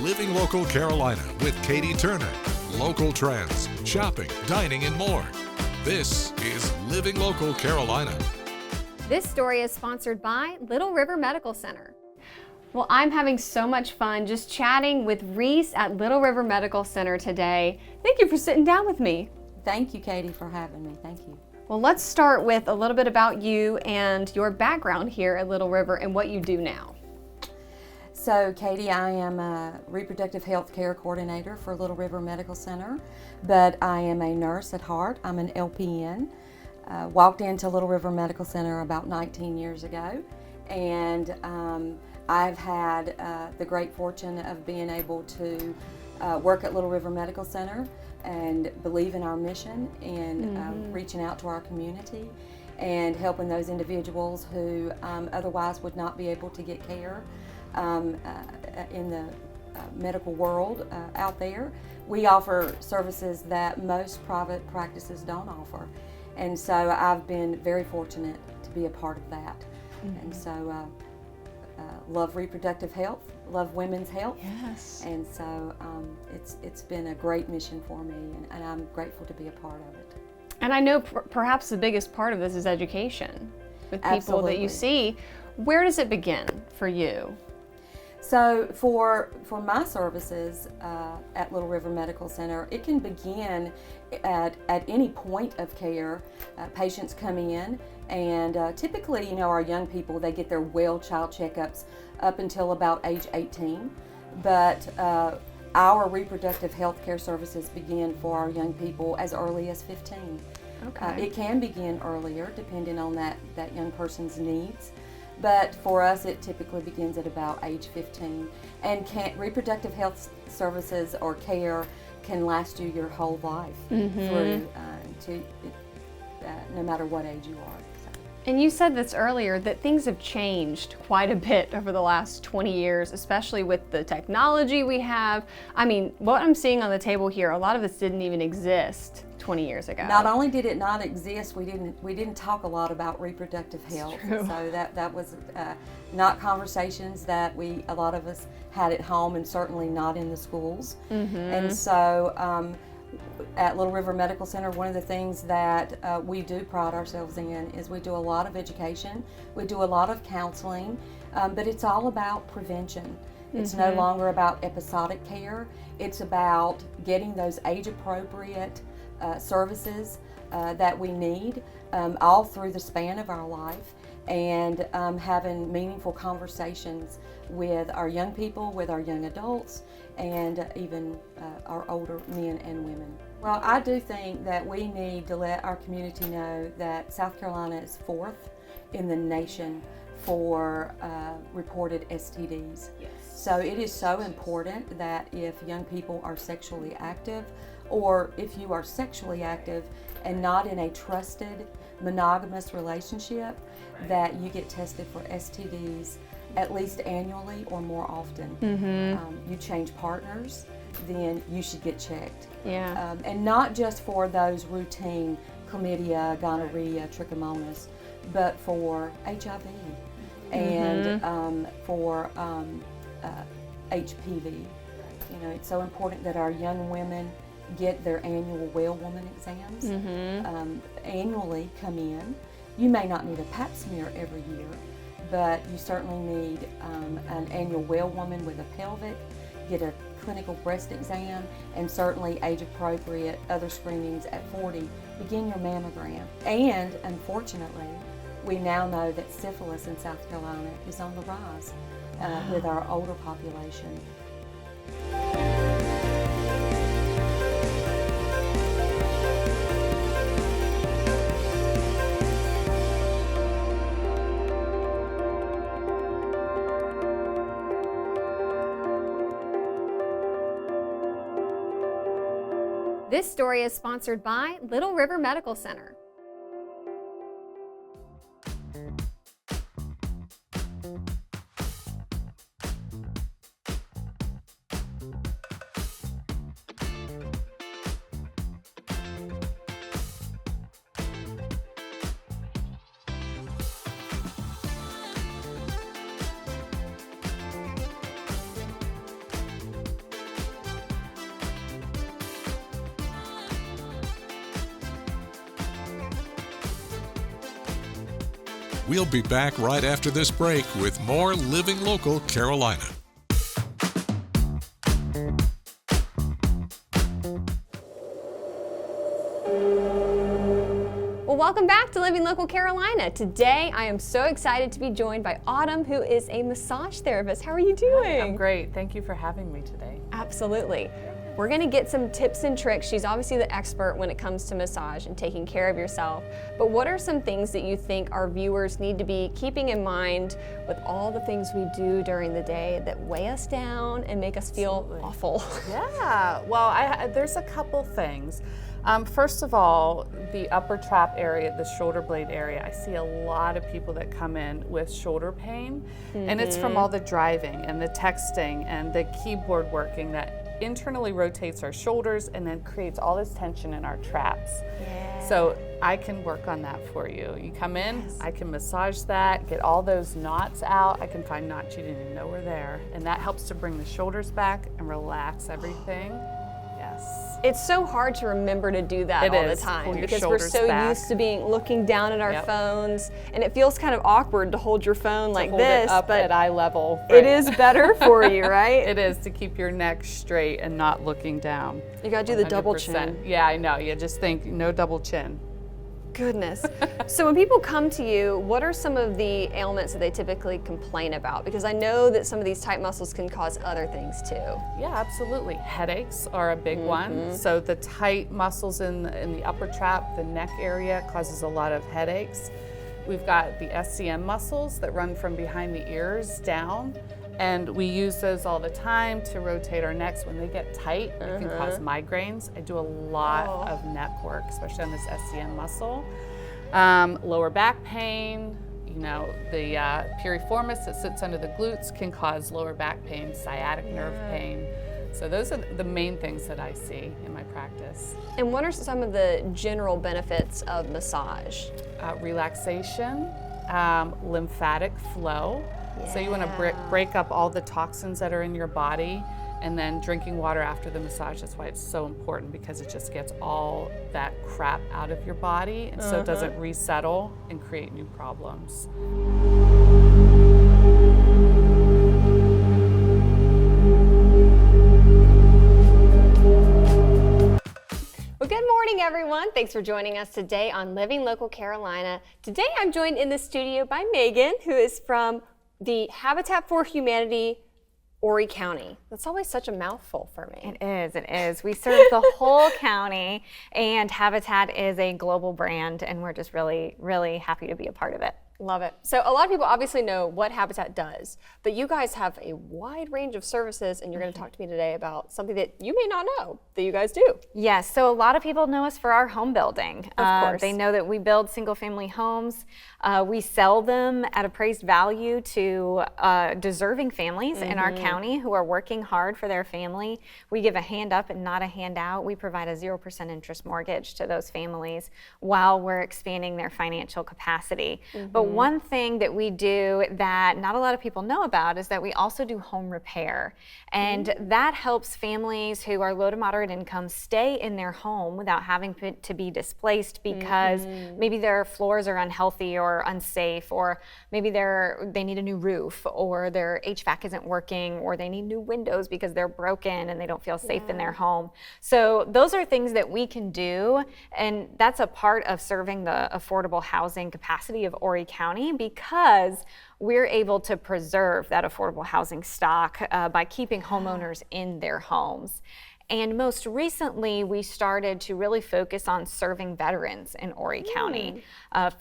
Living Local Carolina with Katie Turner. Local trends, shopping, dining, and more. This is Living Local Carolina. This story is sponsored by Little River Medical Center. Well, I'm having so much fun just chatting with Reese at Little River Medical Center today. Thank you for sitting down with me. Thank you, Katie, for having me. Thank you. Well, let's start with a little bit about you and your background here at Little River and what you do now. So, Katie, I am a reproductive health care coordinator for Little River Medical Center, but I am a nurse at heart. I'm an LPN. Walked into Little River Medical Center about 19 years ago, and I've had the great fortune of being able to work at Little River Medical Center and believe in our mission and reaching out to our community and helping those individuals who otherwise would not be able to get care in the medical world out there. We offer services that most private practices don't offer. And so I've been very fortunate to be a part of that. And so love reproductive health, love women's health. Yes. And so it's been a great mission for me, and I'm grateful to be a part of it. And I know perhaps the biggest part of this is education with people Absolutely. that you see. Where does it begin for you? So for my services at Little River Medical Center, it can begin at any point of care. Patients come in, and typically, our young people, they get their well child checkups up until about age 18. But our reproductive health care services begin for our young people as early as 15. Okay. It can begin earlier depending on that young person's needs. But for us, it typically begins at about age 15. And reproductive health services or care can last you your whole life through no matter what age you are. So. And you said this earlier, that things have changed quite a bit over the last 20 years, especially with the technology we have. I mean, what I'm seeing on the table here, a lot of this didn't even exist 20 years ago. Not only did it not exist, we didn't talk a lot about reproductive health. True. So that was not conversations that a lot of us had at home, and certainly not in the schools. And so at Little River Medical Center, one of the things that we do pride ourselves in is we do a lot of education, we do a lot of counseling, but it's all about prevention. It's no longer about episodic care. It's about getting those age-appropriate services that we need all through the span of our life, and having meaningful conversations with our young people, with our young adults, and even our older men and women. Well, I do think that we need to let our community know that South Carolina is fourth in the nation for reported STDs. Yes. So it is so important that if young people are sexually active, or if you are sexually active and not in a trusted monogamous relationship, that you get tested for STDs at least annually or more often. You change partners, then you should get checked. Yeah. And not just for those routine chlamydia, gonorrhea, trichomonas, but for HIV and for HPV. It's so important that our young women get their annual well woman exams. Annually come in. You may not need a pap smear every year, but you certainly need an annual well woman with a pelvic, get a clinical breast exam, and certainly age-appropriate other screenings at 40. Begin your mammogram. And unfortunately, we now know that syphilis in South Carolina is on the rise with our older population. This story is sponsored by Little River Medical Center. We'll be back right after this break with more Living Local Carolina. Well, welcome back to Living Local Carolina. Today, I am so excited to be joined by Autumn, who is a massage therapist. How are you doing? I'm great. Thank you for having me today. Absolutely. We're going to get some tips and tricks. She's obviously the expert when it comes to massage and taking care of yourself. But what are some things that you think our viewers need to be keeping in mind with all the things we do during the day that weigh us down and make us feel awful? Yeah, well, there's a couple things. First of all, the upper trap area, the shoulder blade area, I see a lot of people that come in with shoulder pain, and it's from all the driving and the texting and the keyboard working that internally rotates our shoulders and then creates all this tension in our traps. Yeah. So I can work on that for you. You come in, I can massage that, get all those knots out. I can find knots you didn't even know were there, and that helps to bring the shoulders back and relax everything. Yes. It's so hard to remember to do that all the time because we're so used to looking down at our phones, and it feels kind of awkward to hold your phone like this, it up but at eye level. It is better for you, right? It is, to keep your neck straight and not looking down. You gotta do the double chin. Yeah, I know. You just think no double chin. Goodness. So when people come to you, what are some of the ailments that they typically complain about? Because I know that some of these tight muscles can cause other things too. Yeah, absolutely. Headaches are a big one. So the tight muscles in the upper trap, the neck area, causes a lot of headaches. We've got the SCM muscles that run from behind the ears down, and we use those all the time to rotate our necks. When they get tight, it can cause migraines. I do a lot of neck work, especially on this SCM muscle. Lower back pain, you know, the piriformis that sits under the glutes can cause lower back pain, sciatic nerve pain. So those are the main things that I see in my practice. And what are some of the general benefits of massage? Relaxation, lymphatic flow. So you want to break up all the toxins that are in your body, and then drinking water after the massage. That's why it's so important, because it just gets all that crap out of your body, and so it doesn't resettle and create new problems. Well, good morning, everyone. Thanks for joining us today on Living Local Carolina. Today I'm joined in the studio by Megan, who is from the Habitat for Humanity, Horry County. That's always such a mouthful for me. It is. We serve the whole county, and Habitat is a global brand, and we're just really, really happy to be a part of it. Love it. So a lot of people obviously know what Habitat does, but you guys have a wide range of services, and you're going to talk to me today about something that you may not know that you guys do. Yes, so a lot of people know us for our home building. Of course. They know that we build single-family homes. We sell them at appraised value to deserving families in our county who are working hard for their family. We give a hand up and not a handout. We provide a 0% interest mortgage to those families while we're expanding their financial capacity. But one thing that we do that not a lot of people know about is that we also do home repair. And that helps families who are low to moderate income stay in their home without having to be displaced because maybe their floors are unhealthy or unsafe, or maybe they need a new roof, or their HVAC isn't working, or they need new windows because they're broken and they don't feel safe in their home. So those are things that we can do, and that's a part of serving the affordable housing capacity of Horry County, because we're able to preserve that affordable housing stock by keeping homeowners in their homes. And most recently, we started to really focus on serving veterans in Horry County,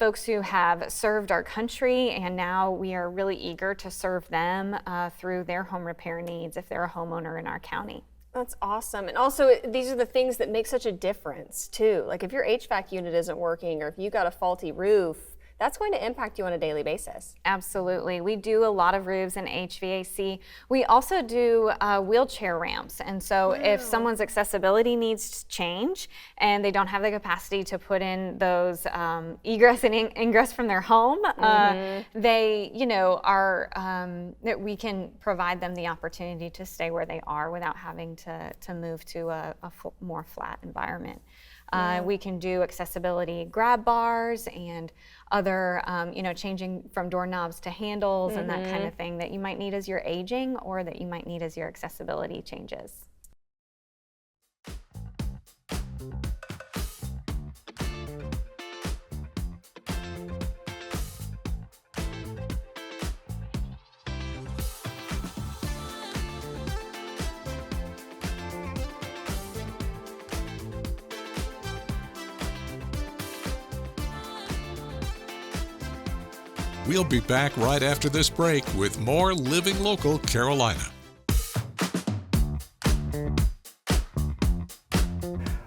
folks who have served our country, and now we are really eager to serve them through their home repair needs if they're a homeowner in our county. That's awesome. And also, these are the things that make such a difference too. Like if your HVAC unit isn't working, or if you got a faulty roof, that's going to impact you on a daily basis. Absolutely. We do a lot of roofs and HVAC. We also do wheelchair ramps. And so if someone's accessibility needs to change and they don't have the capacity to put in those egress and ingress from their home, they, we can provide them the opportunity to stay where they are without having to move to a more flat environment. We can do accessibility grab bars and other, changing from doorknobs to handles and that kind of thing that you might need as you're aging or that you might need as your accessibility changes. We'll be back right after this break with more Living Local Carolina.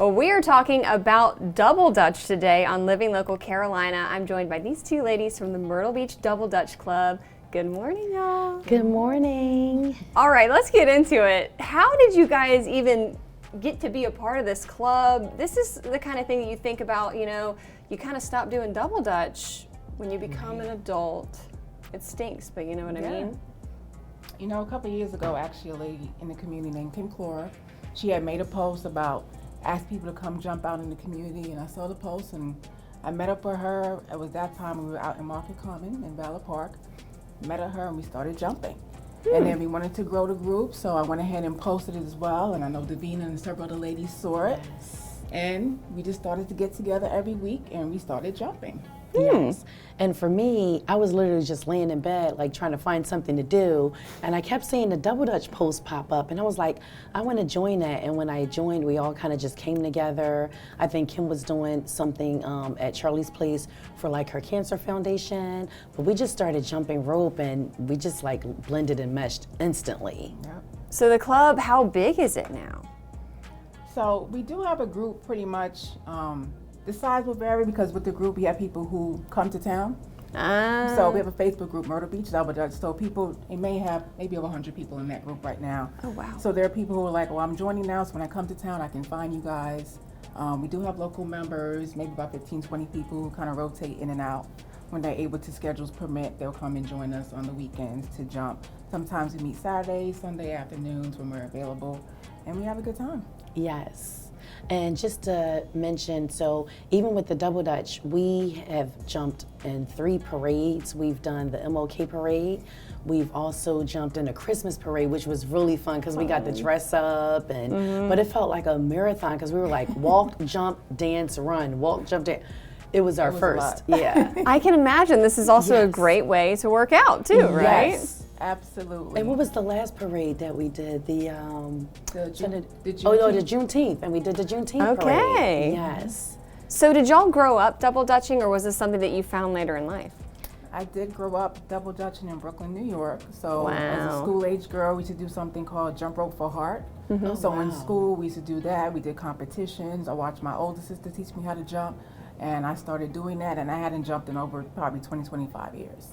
Well, we are talking about Double Dutch today on Living Local Carolina. I'm joined by these two ladies from the Myrtle Beach Double Dutch Club. Good morning, y'all. Good morning. All right, let's get into it. How did you guys even get to be a part of this club? This is the kind of thing that you think about, you kind of stop doing Double Dutch when you become an adult. It stinks, but you know what I mean? A couple of years ago, actually, a lady in the community named Kim Clora, she had made a post about ask people to come jump out in the community, and I saw the post and I met up with her. It was that time we were out in Market Common in Valor Park. Met her and we started jumping. And then we wanted to grow the group, so I went ahead and posted it as well, and I know Davina and several other ladies saw it. And we just started to get together every week and we started jumping. Yes. And for me, I was literally just laying in bed, like trying to find something to do. And I kept seeing the Double Dutch post pop up. And I was like, I want to join that. And when I joined, we all kind of just came together. I think Kim was doing something at Charlie's Place for like her cancer foundation. But we just started jumping rope and we just like blended and meshed instantly. Yep. So the club, how big is it now? So we do have a group pretty much. The size will vary because with the group we have people who come to town. So we have a Facebook group, Myrtle Beach Double Dutch. So people, it may have maybe over 100 people in that group right now. Oh, wow. So there are people who are like, well, I'm joining now, so when I come to town, I can find you guys. We do have local members, maybe about 15, 20 people who kind of rotate in and out. When they're able to, schedules permit, they'll come and join us on the weekends to jump. Sometimes we meet Saturdays, Sunday afternoons when we're available, and we have a good time. Yes. And just to mention, so even with the Double Dutch, we have jumped in 3 parades. We've done the MLK parade. We've also jumped in a Christmas parade, which was really fun because we got to dress up, and but it felt like a marathon because we were like walk, jump, dance, run, walk, jump, dance. It was our first. Yeah. I can imagine this is also a great way to work out too, right? Yes, absolutely. And what was the last parade that we did? The Juneteenth. Juneteenth, and we did the Juneteenth Okay. parade. Yes. So did y'all grow up double dutching, or was this something that you found later in life? I did grow up double dutching in Brooklyn, New York. So as a Wow. school-age girl, we used to do something called Jump Rope for Heart. So in school, we used to do that. We did competitions. I watched my older sister teach me how to jump, and I started doing that, and I hadn't jumped in over probably 20, 25 years.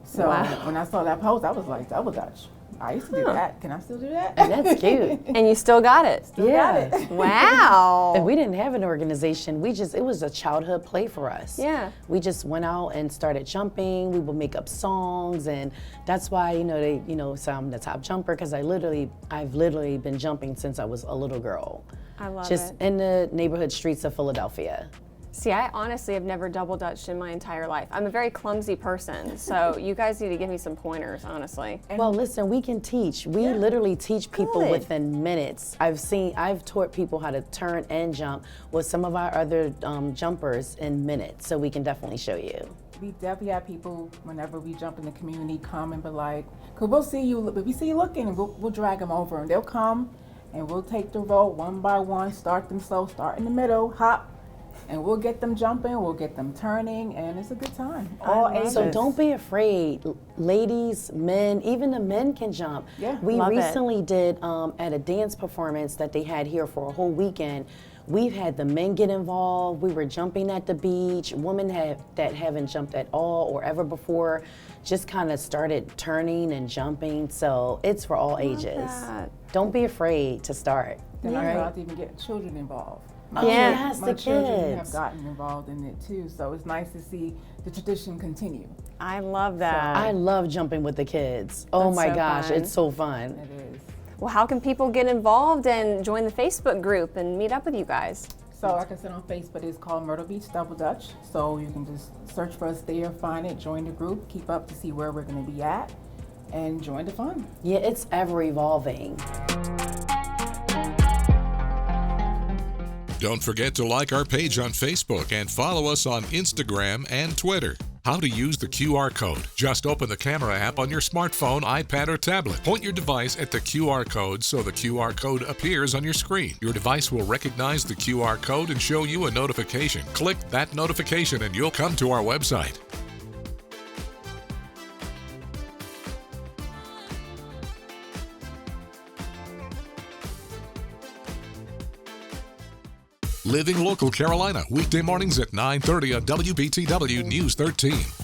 So when I saw that post, I was like, Double Dutch. I used to do that. Can I still do that? That's cute. And you still got it? Still got it. Wow. And we didn't have an organization. It was a childhood play for us. Yeah. We just went out and started jumping. We would make up songs, and that's why, so I'm the top jumper because I've literally been jumping since I was a little girl. I love Just it. in the neighborhood streets of Philadelphia. See, I honestly have never double dutched in my entire life. I'm a very clumsy person, so you guys need to give me some pointers, honestly. Well, listen, we can teach. We literally teach people Good. within minutes. I've taught people how to turn and jump with some of our other jumpers in minutes, so we can definitely show you. We definitely have people, whenever we jump in the community, come and be like, because we'll see you, if we see you looking, and we'll drag them over, and they'll come, and we'll take the rope one by one, start them slow, start in the middle, hop, and we'll get them jumping, we'll get them turning, and it's a good time. All ages. So don't be afraid. Ladies, men, even the men can jump. Yeah. We Love it. recently did at a dance performance that they had here for a whole weekend. We've had the men get involved. We were jumping at the beach. Women that haven't jumped at all or ever before just kind of started turning and jumping. So it's for all ages. that. Don't be afraid to start. Then I'm All right? about to even get children involved. Yes, My the children have kids. gotten involved in it too, so it's nice to see the tradition continue. I love that. I love jumping with the kids. Oh That's my so gosh, fun. it's so fun. It is. Well, how can people get involved and join the Facebook group and meet up with you guys? So like I said, on Facebook, it's called Myrtle Beach Double Dutch. So you can just search for us there, find it, join the group, keep up to see where we're going to be at, and join the fun. Yeah, it's ever evolving. Don't forget to like our page on Facebook and follow us on Instagram and Twitter. How to use the QR code. Just open the camera app on your smartphone, iPad, or tablet. Point your device at the QR code so the QR code appears on your screen. Your device will recognize the QR code and show you a notification. Click that notification and you'll come to our website. Living Local Carolina, weekday mornings at 9:30 on WBTW News 13.